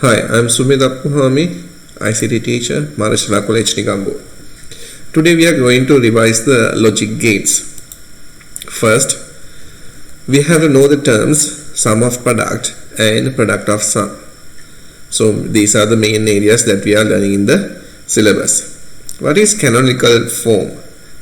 Hi, I'm Sumit Appuhami, ICT teacher, Maharashtra College, Nigambo. Today we are going to revise the logic gates. First, we have to know the terms sum of product and product of sum. So these are the main areas that we are learning in the syllabus. What is canonical form?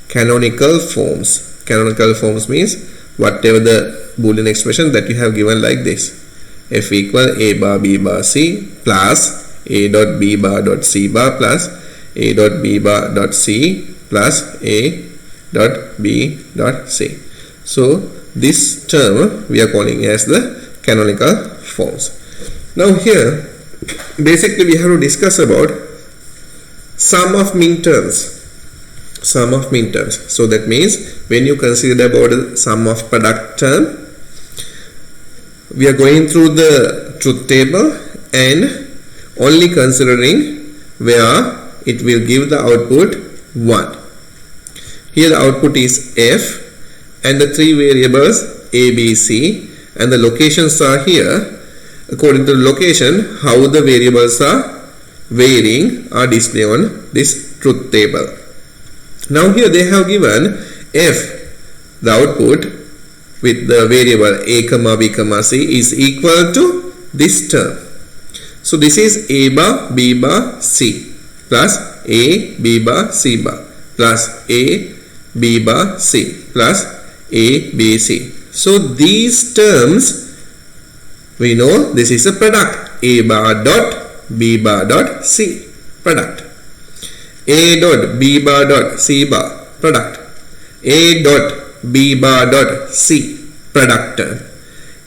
Canonical forms. Canonical forms means whatever the Boolean expression that you have given like this. F equal a bar b bar c plus a dot b bar dot c bar plus a dot b bar dot c plus a dot b dot c. So this term we are calling as the canonical forms. Now here basically we have to discuss about sum of min terms. Sum of min terms. So that means when you consider about the sum of product term, we are going through the truth table and only considering where it will give the output 1. Here the output is f and the three variables a, b, c, and the locations are here. According to the location, how the variables are varying are displayed on this truth table. Now here they have given f, the output with the variable a comma b comma c is equal to this term. So this is a bar b bar c plus a b bar c bar plus a b bar c plus a b c. So these terms we know this is a product, a bar dot b bar dot c, product, a dot b bar dot c bar, product, a dot b bar dot c, product term,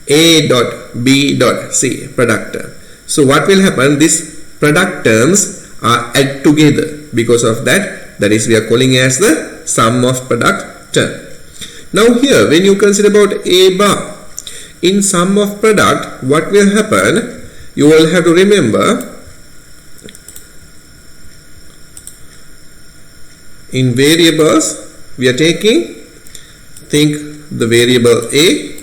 a dot b dot c, product term. So what will happen, these product terms are add together. Because of that is we are calling as the sum of product term. Now here when you consider about a bar in sum of product, what will happen, you will have to remember in variables we are taking, think the variable a,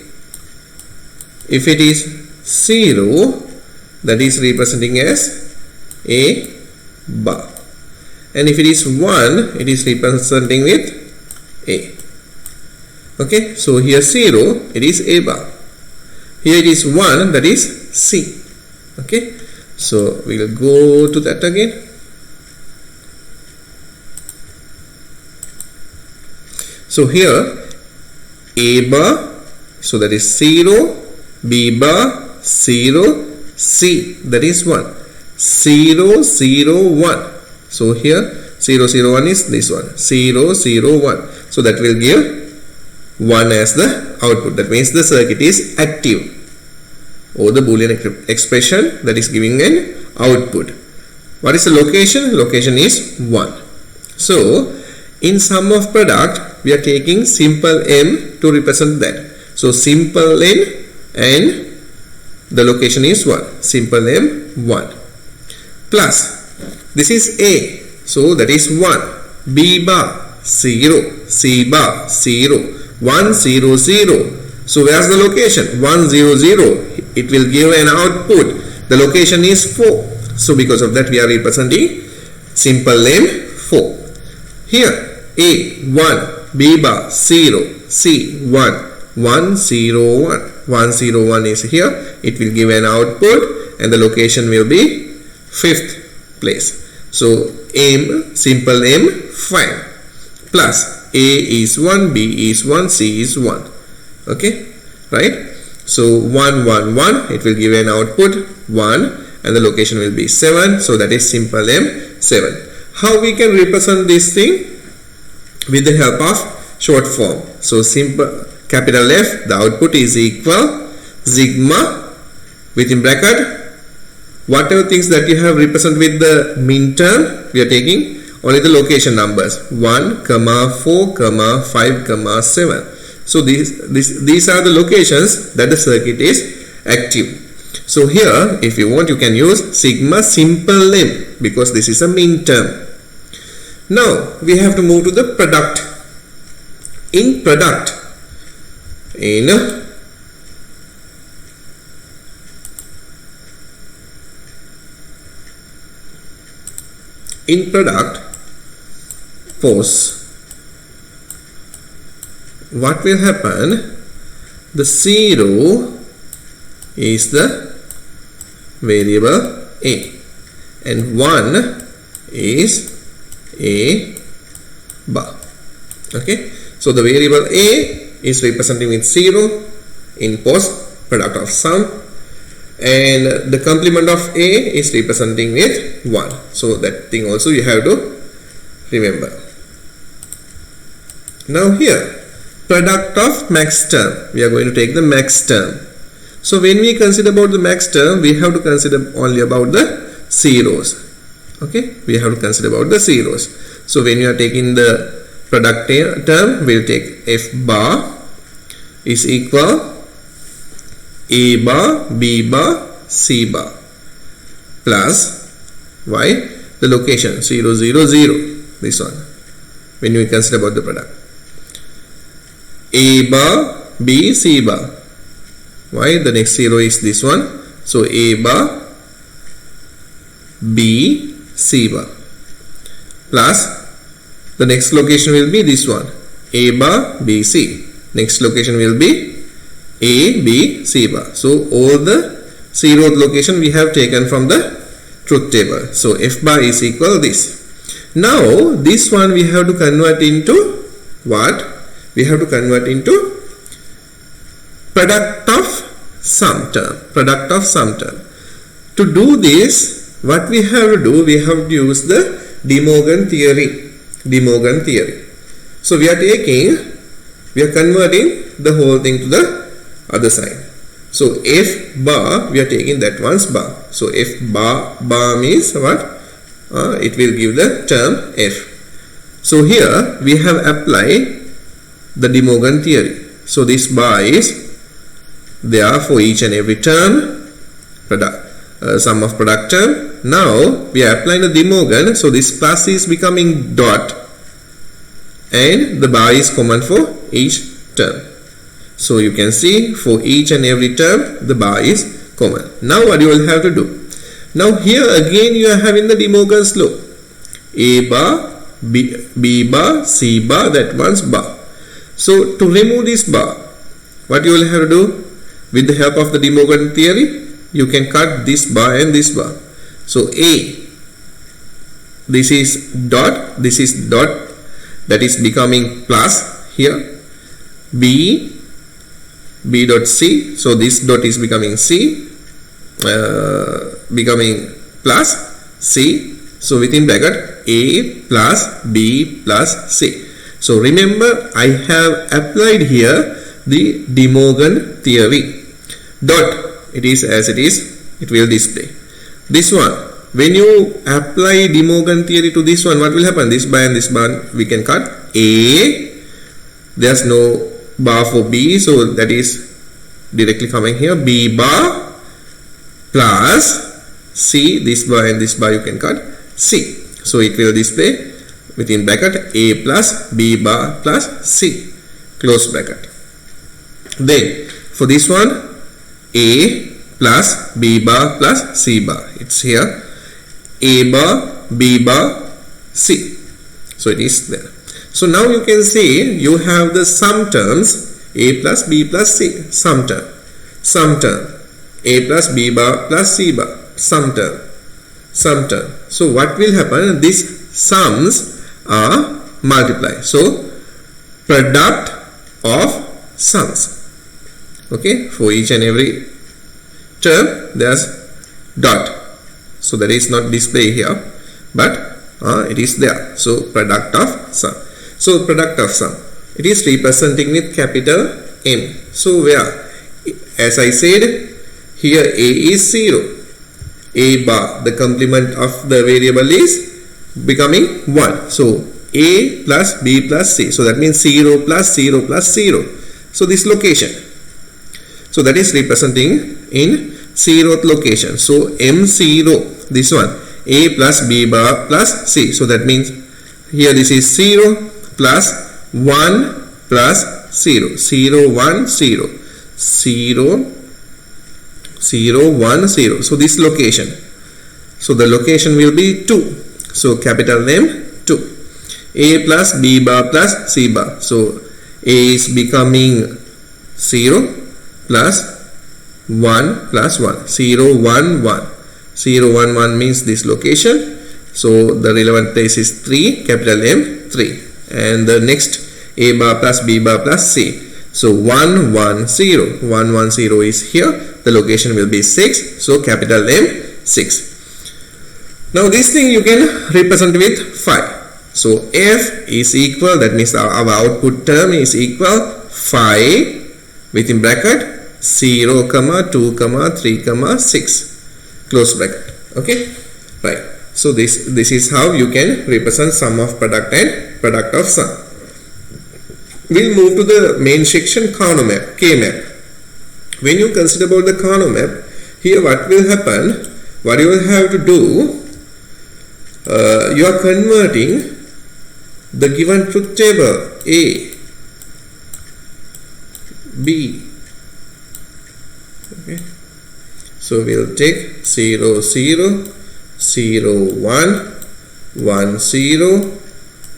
if it is 0 that is representing as a bar, and if it is 1 it is representing with a. Okay, so here 0 it is a bar, here it is 1 that is c. Okay, so we will go to that again. So here a bar, so that is 0, b bar 0, c that is 1, 0 0 1. So here 0 0 1 is this one, 0 0 1. So that will give 1 as the output. That means the circuit is active, or the Boolean expression that is giving an output. What is the location? Location is 1. So in sum of product we are taking simple m to represent that. So simple m and the location is 1, simple m 1, plus this is a, so that is 1, b bar 0, c bar 0, 1 0 0. So where's the location? 1 0 0. It will give an output. The location is 4. So because of that we are representing simple m 4. Here a 1, b bar 0, c 1, 1 0 1. 1 0 1 is here. It will give an output and the location will be 5th place. So m, simple m 5, plus a is 1, b is 1, c is 1. Okay, right? So 1 1 1, it will give an output 1 and the location will be 7. So that is simple m 7. How we can represent this thing? With the help of short form. So simple capital F, the output is equal sigma within bracket whatever things that you have represent with the min term, we are taking only the location numbers 1, 4, 5, 7. So these are the locations that the circuit is active. So here if you want you can use sigma simple m because this is a min term. Now we have to move to the product. In product, in product pause, what will happen? The 0 is the variable a and 1 is a bar. Okay, so the variable a is representing with 0 in pause product of sum, and the complement of a is representing with 1. So that thing also you have to remember. Now here, product of max term, we are going to take the max term. So when we consider about the max term, we have to consider only about the zeros. Okay, we have to consider about the zeros. So when you are taking the product term, we'll take f bar is equal a bar, b bar, c bar plus y, the location 0 0 0, this one, when we consider about the product. A bar, b, c bar, y, the next 0 is this one, so a bar, b, c bar plus the next location will be this one, a bar, b, c. Next location will be a, b, c bar. So all the 0th location we have taken from the truth table. So f bar is equal this. Now this one we have to convert into what? We have to convert into product of sum term. Product of sum term. To do this, what we have to do? We have to use the De Morgan theory. De Morgan theory. So we are converting the whole thing to the other side. So f bar, we are taking that one's bar. So f bar means what? It will give the term f. So here we have applied the De Morgan theory. So this bar is there for each and every term, sum of product term. Now we are applying the De Morgan. So this plus is becoming dot and the bar is common for each term. So you can see for each and every term the bar is common. Now what you will have to do? Now here again you are having the De Morgan's law. A bar, b bar, c bar, that one's bar. So to remove this bar, what you will have to do? With the help of the De Morgan theory, you can cut this bar and this bar. So a, this is dot, that is becoming plus here. B dot c, so this dot is becoming c, becoming plus c. So within bracket a plus b plus c. So remember, I have applied here the De Morgan theory. Dot, it is as it is, it will display. This one, when you apply De Morgan theory to this one, what will happen? This bar and this bar we can cut. A, there's no bar for b, so that is directly coming here. B bar plus c, this bar and this bar you can cut c. So it will display within bracket a plus b bar plus c, close bracket. Then for this one, a plus b bar plus c bar, it's here, a bar, b bar, c. So it is there. So now you can see you have the sum terms a plus b plus c, sum term, a plus b bar plus c bar, sum term. So what will happen? These sums are multiplied. So product of sums. Okay, for each and every term there's dot. So that is not displayed here, but it is there. So product of sum. So product of sum, it is representing with capital M. So where, as I said, here a is 0. A bar, the complement of the variable is becoming 1. So a plus b plus c. So that means 0 plus 0 plus 0. So this location. So that is representing in 0th location. So M0, this one, a plus b bar plus c. So that means here this is 0 plus 1 plus 0. 0, 1, 0. 0, 0, 1, 0. So this location. So the location will be 2. So capital M 2. A plus B bar plus C bar. So A is becoming 0 plus 1 plus 1. 0, 1, 1. 0, 1, 1 means this location. So the relevant place is 3, capital M 3. And the next A bar plus B bar plus C. So 1, 1, 0. 1, 1, 0 is here. The location will be 6. So capital M 6. Now this thing you can represent with 5. So F is equal, that means our output term is equal 5 within bracket 0, 2, 3, 6 close bracket. Okay, right. So this is how you can represent sum of product and product of sum. We'll move to the main section, Karnaugh Map, KMap. When you consider about the Karnaugh Map, here what will happen, what you will have to do, you are converting the given truth table A, B. Okay. So we'll take 0, 0, 0, 1, 1, 0,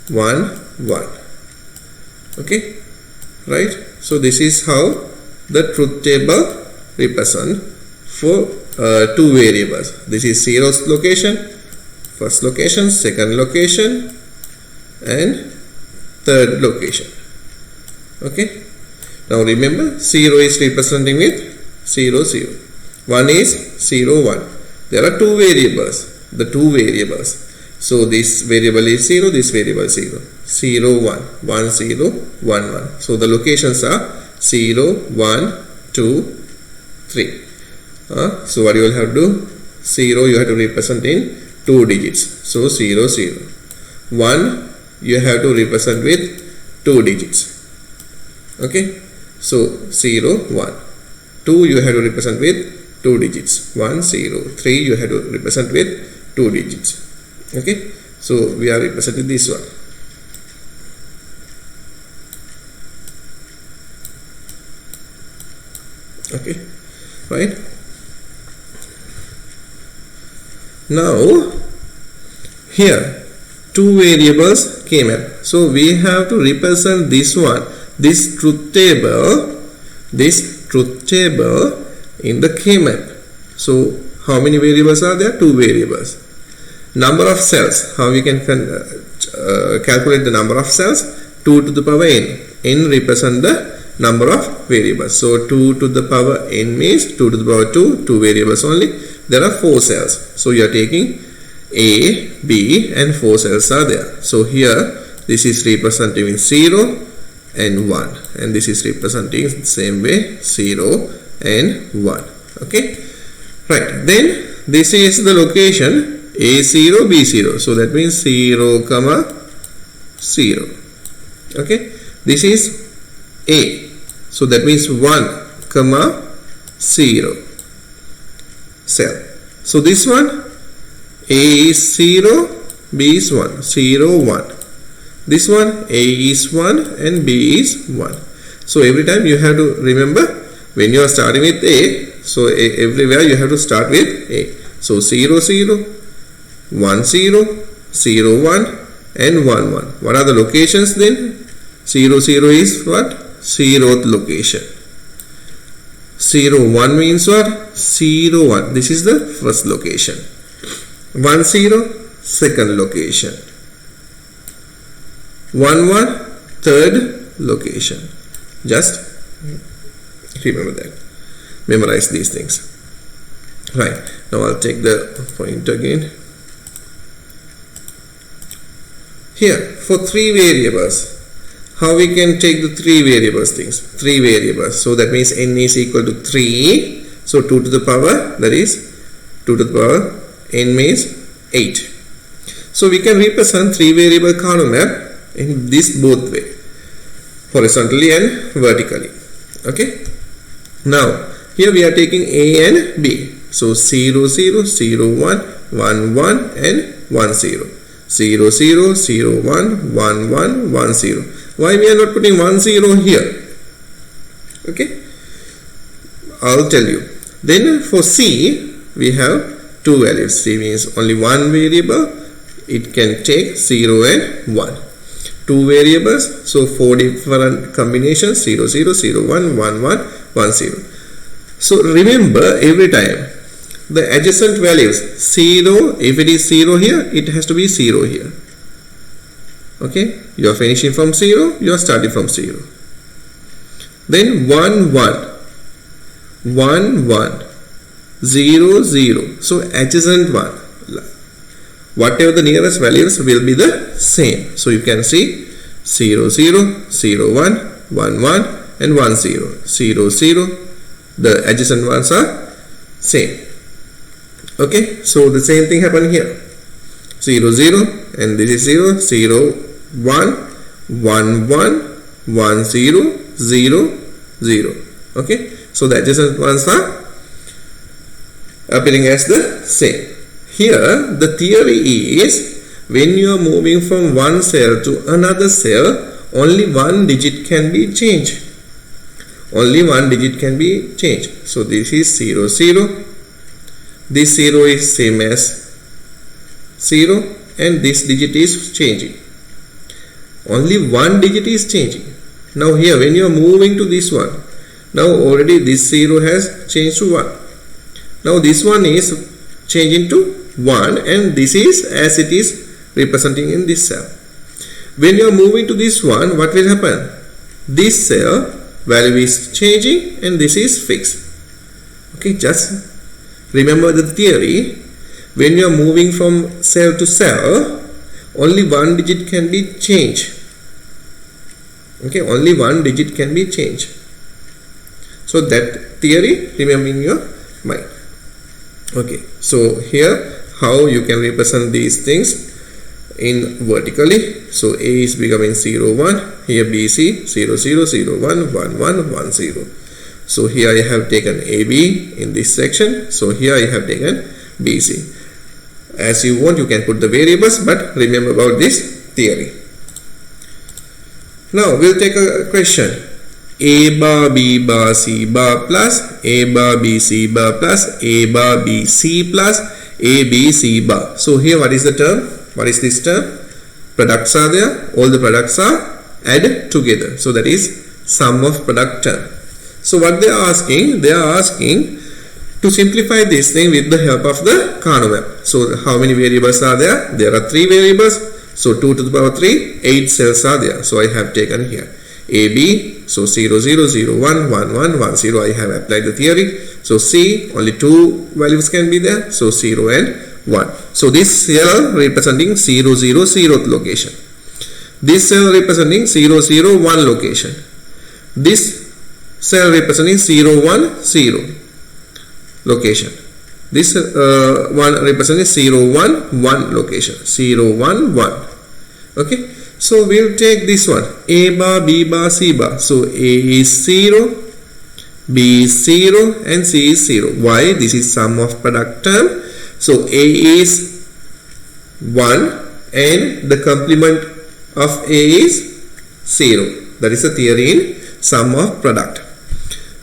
1, 1. Okay, right? So this is how the truth table represent for two variables. This is 0th location, first location, second location, and third location. Okay, now remember 0 is representing with 0, 0. 1 is 0, 1. There are two variables, the two variables. So this variable is 0, this variable is 0. 0, 1, 1, 0, 1, 1. So the locations are 0, 1, 2, 3. So what you will have to do? 0 you have to represent in 2 digits. So 0, 0. 1 you have to represent with 2 digits. Okay. So 0, 1. 2 you have to represent with 2 digits. 1, 0. 3 you have to represent with 2 digits. Okay. So we are representing this one. Okay, right. Now here two variables KMap. So we have to represent this one, this truth table in the KMap. So how many variables are there? Two variables. Number of cells. How we can calculate the number of cells? 2 to the power n. N represent the number of variables. So 2 to the power n means 2 to the power 2, 2 variables only. There are 4 cells. So you are taking A, B and 4 cells are there. So here this is representing with 0 and 1, and this is representing the same way 0 and 1. Okay, right. Then this is the location A0, B0. So that means 0, 0. Okay, this is A. So that means 1, 0 cell. So this one A is 0, B is 1, 0, 1. This one A is 1 and B is 1. So every time you have to remember when you are starting with A, so everywhere you have to start with A. So 0, 0, 1, 0, 0, 1 and 1, 1. What are the locations then? 0, 0 is what? 0th location. 0, 1 means what? 0, 1. This is the first location. 1, 0, second location. 1, 1, third location. Just remember that. Memorize these things. Right. Now I'll take the point again. Here, for 3 variables, how we can take the 3 variables things? 3 variables. So that means n is equal to 3. So 2 to the power, that is 2 to the power n means 8. So we can represent 3 variable Karnaugh map in this both way, horizontally and vertically. Okay. Now here we are taking A and B. So 0, 0, 0, 1, 1, 1 and 1, 0. 0, 0, 0, 1, 1, 1, 1, 0. Why we are not putting 1, 0 here? Okay, I'll tell you. Then for C, we have 2 values. C means only one variable. it can take 0 and 1. 2 variables, so 4 different combinations, 0, 0, 0, 1, 1, 1, 1, 0. So remember, every time the adjacent values 0, if it is 0 here, it has to be 0 here. Okay, you are finishing from 0, you are starting from 0. Then 1, 1, 1, 1, 0, 0. So adjacent one, whatever the nearest values will be the same. So you can see 0, 0, 0, 1, 1, 1 and 1, 0, 0, 0. The adjacent ones are same. Okay, so the same thing happened here. 0, 0 and this is 0, 0, 1, 1, 1, 1, 0, 0, 0. Okay, so the adjacent ones are appearing as the same. Here the theory is, when you are moving from one cell to another cell, only one digit can be changed. Only one digit can be changed. So this is 0, 0. This 0 is same as 0 and this digit is changing. Only one digit is changing. Now here when you are moving to this one, now already this 0 has changed to 1. Now this one is changing to 1 and this is as it is representing in this cell. When you are moving to this one, what will happen? This cell value is changing and this is fixed. Okay, just remember the theory. When you are moving from cell to cell, only one digit can be changed. Okay, only one digit can be changed. So that theory remember in your mind. Okay, so here how you can represent these things in vertically. So A is becoming 0, 1. Here BC 0, 0, 0, 1, 1, 1, 1, 0. So here I have taken AB in this section. So here I have taken BC. As you want, you can put the variables, but remember about this theory. Now we'll take a question. A bar B bar C bar plus A bar B C bar plus A bar B C plus A B C bar. So here what is the term? What is this term? Products are there. All the products are added together. So that is sum of product term. So what they are asking? They are asking to simplify this thing with the help of the Karnaugh map. So how many variables are there? There are 3 variables. So 2 to the power 3, 8 cells are there. So I have taken here AB. So 0, 0, 0, 1, 1, 1, 1, 0. I have applied the theory. So C, only 2 values can be there. So 0 and 1. So this cell representing 0, 0, 0th location. This cell representing 0, 0, 1 location. This cell representing 0, 1, 0 location. This one representing 0, 1, 1 location. 0, 1, 1. Okay. So we'll take this one. A bar, B bar, C bar. So A is 0, B is 0 and C is 0. Why? This is sum of product term. So A is 1 and the complement of A is 0. That is the theory in sum of product.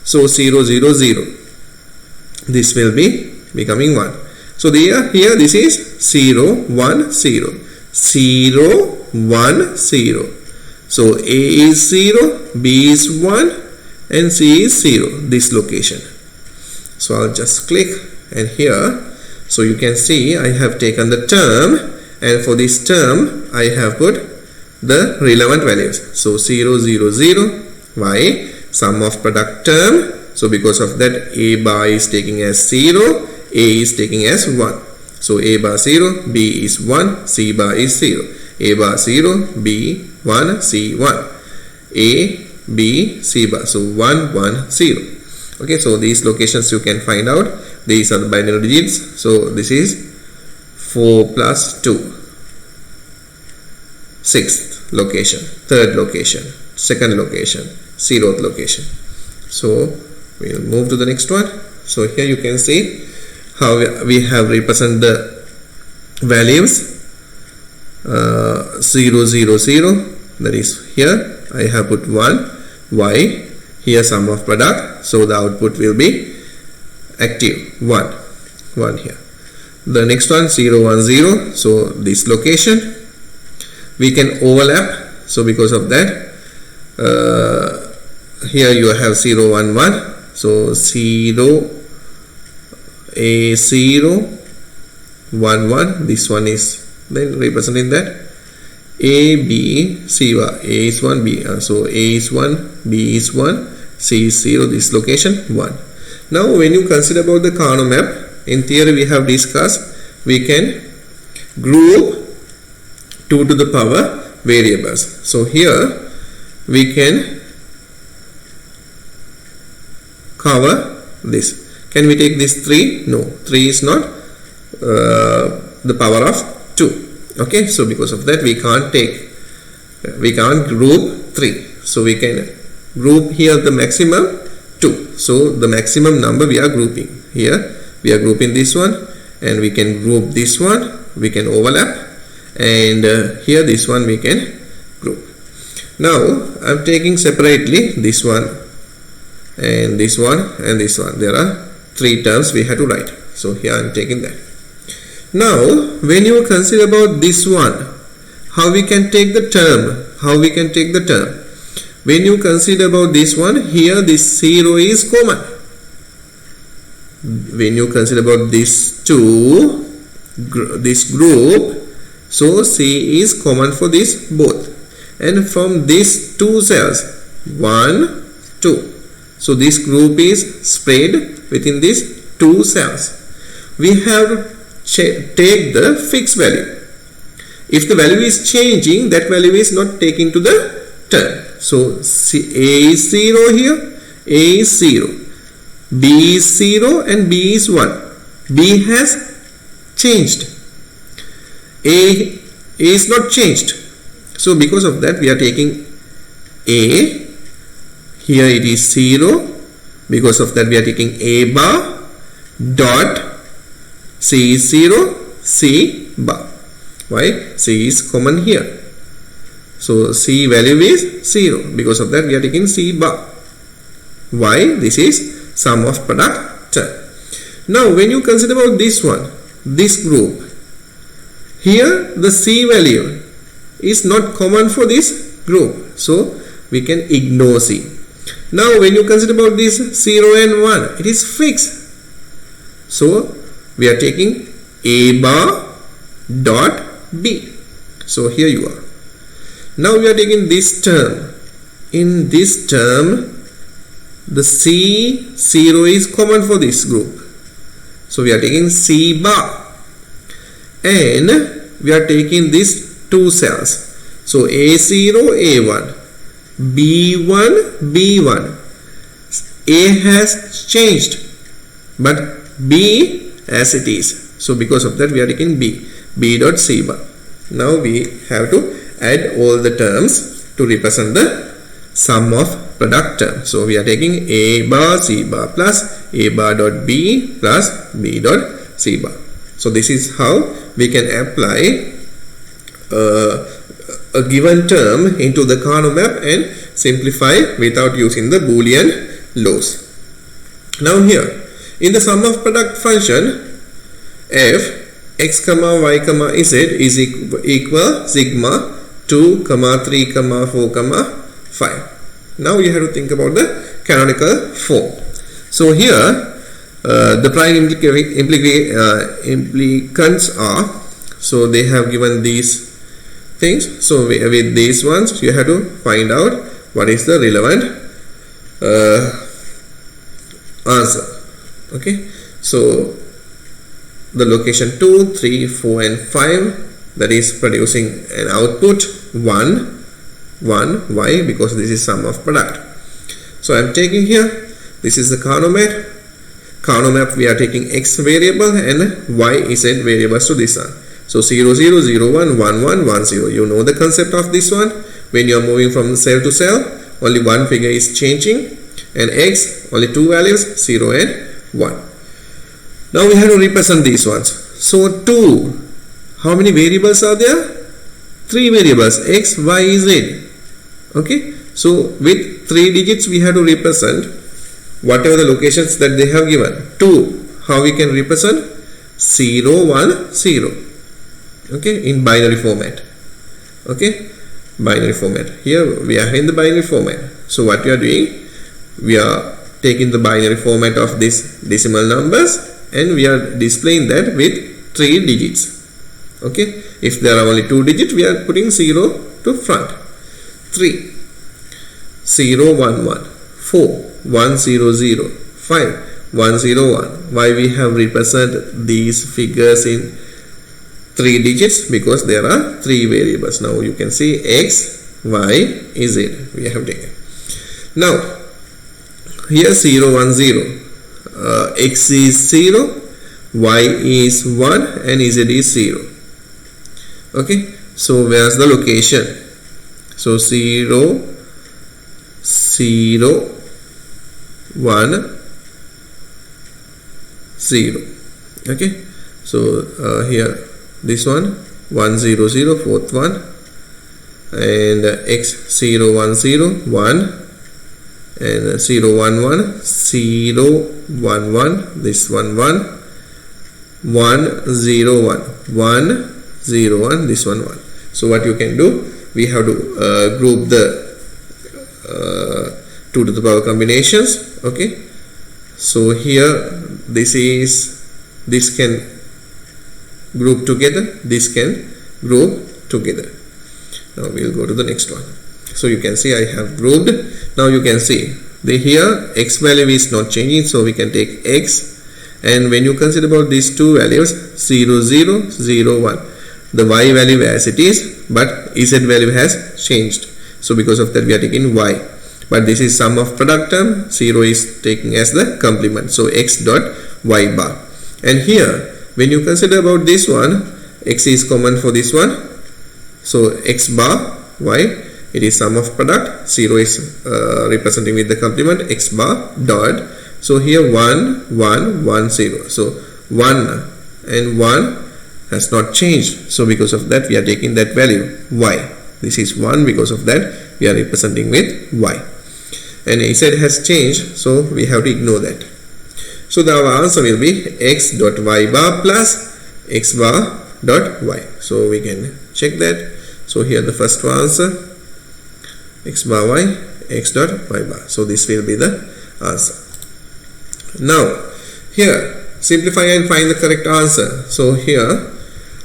So 0, 0, 0. This will be becoming 1. So here this is 0, 1, 0. 0, 1, 0. So A is 0, B is 1 and C is 0. This location. So I'll just click and here. So you can see I have taken the term and for this term I have put the relevant values. So 0, 0, 0. Why? Sum of product term. So because of that A bar is taking as 0, A is taking as 1. So A bar 0, B is 1, C bar is 0. A bar 0, B 1, C 1. A, B, C bar. So 1, 1, 0. Okay, so these locations you can find out. These are the binary digits. So this is 4 plus 2. 6th location, 3rd location, 2nd location, 0th location. So we'll move to the next one. So here you can see how we have represented the values 0, 0, 0. That is here I have put 1. Why? Here sum of product. So the output will be active 1 here. The next one 0 1 0, so this location we can overlap. So because of that, here you have 0 1 1, so 0 A 0 1 1, this one is then representing that. A B C, A is 1, B, so A is 1, B is 1, C is 0, this location 1. Now when you consider about the Karnaugh map, in theory we have discussed we can group 2 to the power variables. So here we can cover this. Can we take this 3? No, 3 is not the power of 2. Okay, so because of that we can't group 3. So we can group here the maximum 2. So the maximum number we are grouping. Here we are grouping this one, and we can group this one, we can overlap, and here this one we can group. Now I am taking separately this one and this one and this one. There are 3 terms we have to write. So here I am taking that. Now when you consider about this one, how we can take the term, when you consider about this one, here this 0 is common. When you consider about this group, so C is common for this both, and from these 2 cells 1 2, so this group is spread within these 2 cells. We have to take the fixed value. If the value is changing, that value is not taken to the term. So A is 0 here, A is 0, B is 0 and B is 1. B has changed, A is not changed. So because of that we are taking A, here it is 0, because of that we are taking A bar dot, C is 0, C bar. Why? C is common here. So C value is 0. Because of that we are taking C bar. Why? This is sum of product term. Now when you consider about this one, this group, here the C value is not common for this group. So we can ignore C. Now when you consider about this 0 and 1, it is fixed. So we are taking A bar dot B. So here you are. Now we are taking this term. In this term, the C0 is common for this group. So we are taking C bar. And we are taking these 2 cells. So A0, A1, B1, B1. A has changed, but B as it is. So because of that we are taking B dot C bar. Now we have to add all the terms to represent the sum of product term. So we are taking A bar C bar plus A bar dot B plus B dot C bar. So this is how we can apply a given term into the Karnaugh map and simplify without using the Boolean laws. Now here in the sum of product function, f x comma y comma z is equal sigma 2 comma 3 comma 4 comma 5. Now you have to think about the canonical form. So here the prime implicants are, so they have given these things. So with these ones you have to find out what is the relevant answer. Okay, so the location 2, 3, 4 and 5, that is producing an output 1. Why? Because this is sum of product. So I am taking here, this is the Karnaugh map. Karnaugh map we are taking x variable and y z variables to this one. So 0 0 0 1 1 1 1 0. You know the concept of this one. When you are moving from cell to cell, only one figure is changing, and x only 2 values, 0 and 1. Now we have to represent these ones. So 2, how many variables are there? 3 variables, x, y, z. Okay, so with 3 digits we have to represent whatever the locations that they have given. 2, how we can represent? 0 1 0. Okay, in binary format. Okay, binary format. Here we are in the binary format. So what we are doing, we are taking the binary format of this decimal numbers and we are displaying that with 3 digits. Okay, if there are only 2 digits, we are putting 0 to front. 3 0 1 1 4 1 0 0 5 1 0 1. Why we have represented these figures in 3 digits? Because there are 3 variables. Now you can see x, y, z. We have taken. Now here 0 1 0. X is 0, y is 1 and z is 0. Okay, so where's the location? So 0 0 1 0. Okay, so here this one 1 0 0, fourth one, and x 0 1 0 1, and 0 1 1 0 1 1, this one 1 1 0 1 1 0 1, this one 1. So what you can do, we have to group the 2 to the power combinations. Okay, so here this can group together, this can group together. Now we will go to the next one. So you can see I have grouped. Now you can see here x value is not changing, so we can take x, and when you consider about these two values 0 0 0 1, the y value as it is, but z value has changed. So because of that we are taking y, but this is sum of product term, 0 is taking as the complement, so x dot y bar. And here when you consider about this one, x is common for this one, so x bar y, it is sum of product, 0 is representing with the complement, x bar dot, so here 1 1 1 0, so 1 and 1 has not changed, so because of that we are taking that value y. This is 1, because of that we are representing with y, and z has changed, so we have to ignore that. So our answer will be x dot y bar plus x bar dot y. So we can check that. So here the first answer, x bar y, x dot y bar. So this will be the answer. Now here simplify and find the correct answer. So here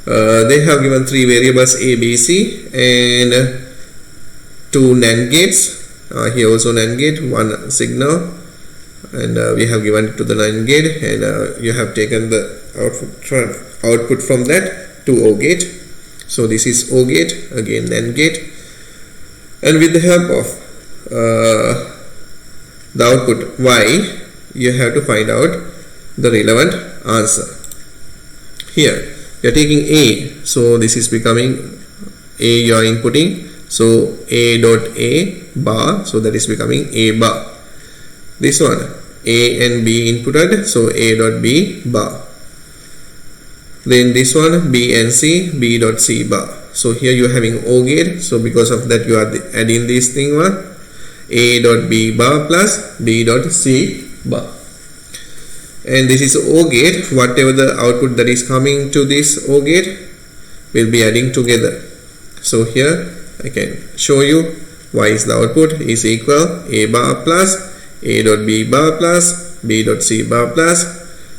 they have given 3 variables a, b, c, and 2 NAND gates. Here also NAND gate, 1 signal, and we have given it to the NAND gate, and you have taken the output from that to O gate. So this is O gate, again NAND gate, and with the help of the output y, you have to find out the relevant answer. Here you are taking a, so this is becoming a, you are inputting, so a dot a bar, so that is becoming a bar. This one a and b inputted, so a dot b bar. Then this one b and c, b dot c bar. So here you are having O gate, so because of that you are adding this thing one, a dot b bar plus b dot c bar. And this is O gate, whatever the output that is coming to this O gate will be adding together. So here I can show you y is the output, is equal a bar plus a dot b bar plus b dot c bar plus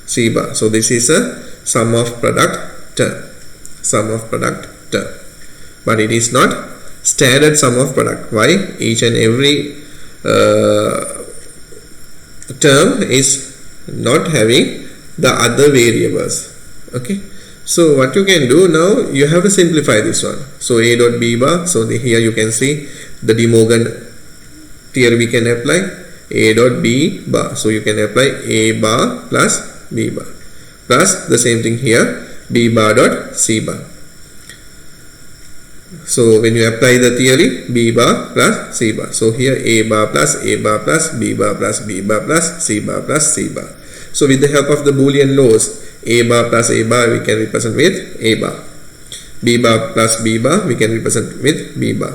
c bar. So this is a sum of product term, sum of product term, but it is not standard sum of product. Why? Each and every term is not having the other variables. Okay, so what you can do now, you have to simplify this one. So a dot b bar, so here you can see the De Morgan theory we can apply, a dot b bar, so you can apply a bar plus b bar plus the same thing here, b bar dot c bar. So when you apply the theory, b bar plus c bar, so here a bar plus b bar plus b bar plus c bar plus c bar. So with the help of the Boolean laws, a bar plus a bar we can represent with a bar, b bar plus b bar we can represent with b bar,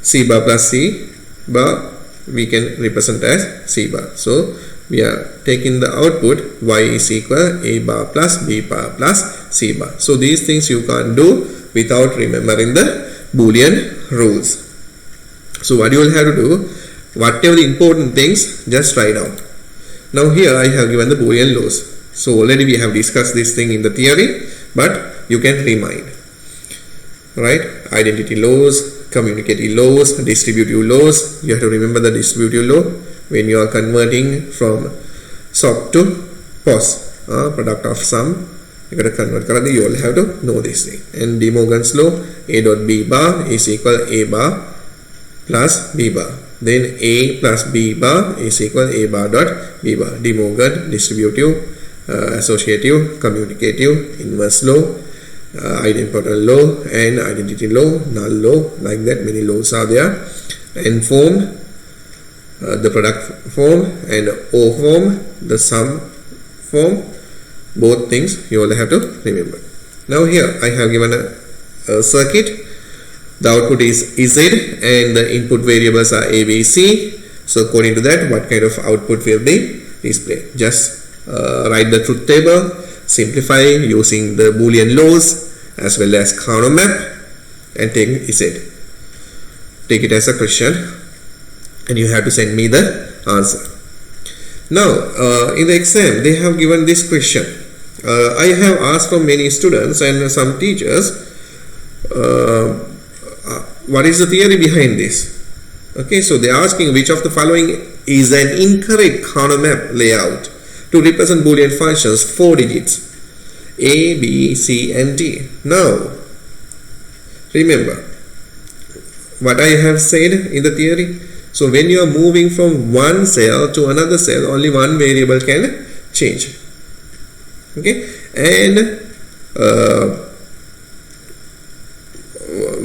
c bar plus c bar we can represent as c bar. So we are taking the output y is equal a bar plus b bar plus c bar. So these things you can't do without remembering the Boolean rules. So what you will have to do, whatever the important things, just write down. Now here I have given the Boolean laws. So already we have discussed this thing in the theory, but you can remind. Right? Identity laws, communicative laws, distributive laws. You have to remember the distributive law when you are converting from SOP to POS, product of sum. You got to convert correctly. You will have to know this thing. And De Morgan's law, a dot b bar is equal a bar plus b bar. Then a plus b bar is equal a bar dot b bar. De Morgan, distributive, associative, communicative, inverse law, idempotent law, and identity law, null law. Like that, many laws are there. And form, the product form, and O form, the sum form. Both things you will have to remember. Now here I have given a circuit. The output is Z and the input variables are A, B, C. So according to that, what kind of output will be displayed? Just write the truth table, simplify using the Boolean laws as well as Karnaugh Map, and take Z. Take it as a question and you have to send me the answer. Now in the exam they have given this question. I have asked from many students and some teachers what is the theory behind this. Okay, so they are asking which of the following is an incorrect Karnaugh Map layout to represent Boolean functions 4 digits A, B, C and D. Now remember what I have said in the theory. So when you are moving from one cell to another cell, only one variable can change. Okay, and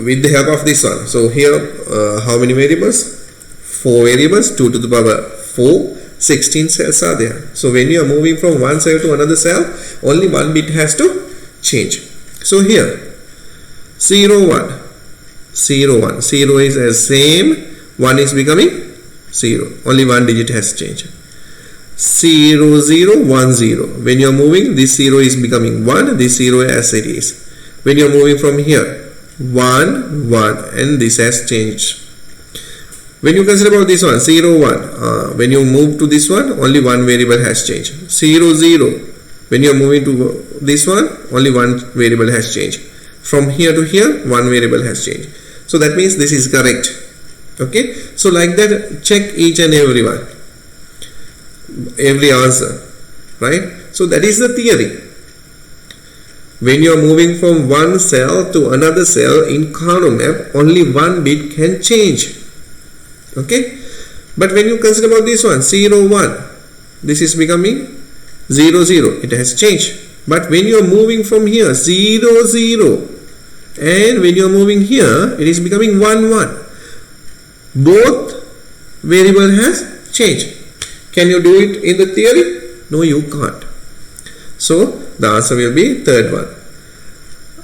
with the help of this one, so here how many variables? 4 variables, 2 to the power 4, 16 cells are there. So when you are moving from one cell to another cell, only one bit has to change. So here 0 1 0 1, 0 is as same, 1 is becoming 0, only one digit has changed. 0 0 1 0, when you are moving, this 0 is becoming 1, this 0 as it is. When you are moving from here, 1 1, and this has changed. When you consider about this one, 0 1, when you move to this one, only one variable has changed. 0 0, when you are moving to this one, only one variable has changed. From here to here, one variable has changed. So that means this is correct. Okay, so like that, check each and every one, every answer, right? So that is the theory. When you are moving from one cell to another cell in Karnaugh Map, only one bit can change. Okay, but when you consider about this one, 0 1, this is becoming 0 0, it has changed. But when you are moving from here, 0 0, and when you are moving here, it is becoming 1 1. Both variable has changed. Can you do it in the theory? No, you can't. So the answer will be third one.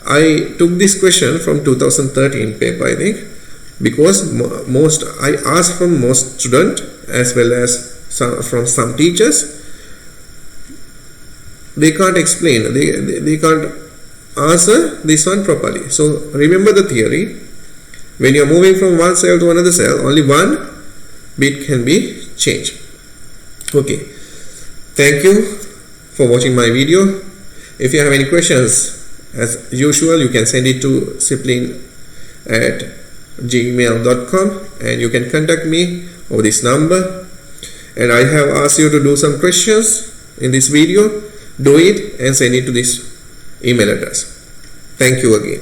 I took this question from 2013 paper, I think, because I asked from most students as well as from some teachers. They can't explain, they can't answer this one properly. So remember the theory. When you are moving from one cell to another cell, only one bit can be changed. Okay, thank you for watching my video. If you have any questions, as usual, you can send it to sibling@gmail.com and you can contact me over this number. And I have asked you to do some questions in this video. Do it and send it to this email address. Thank you again.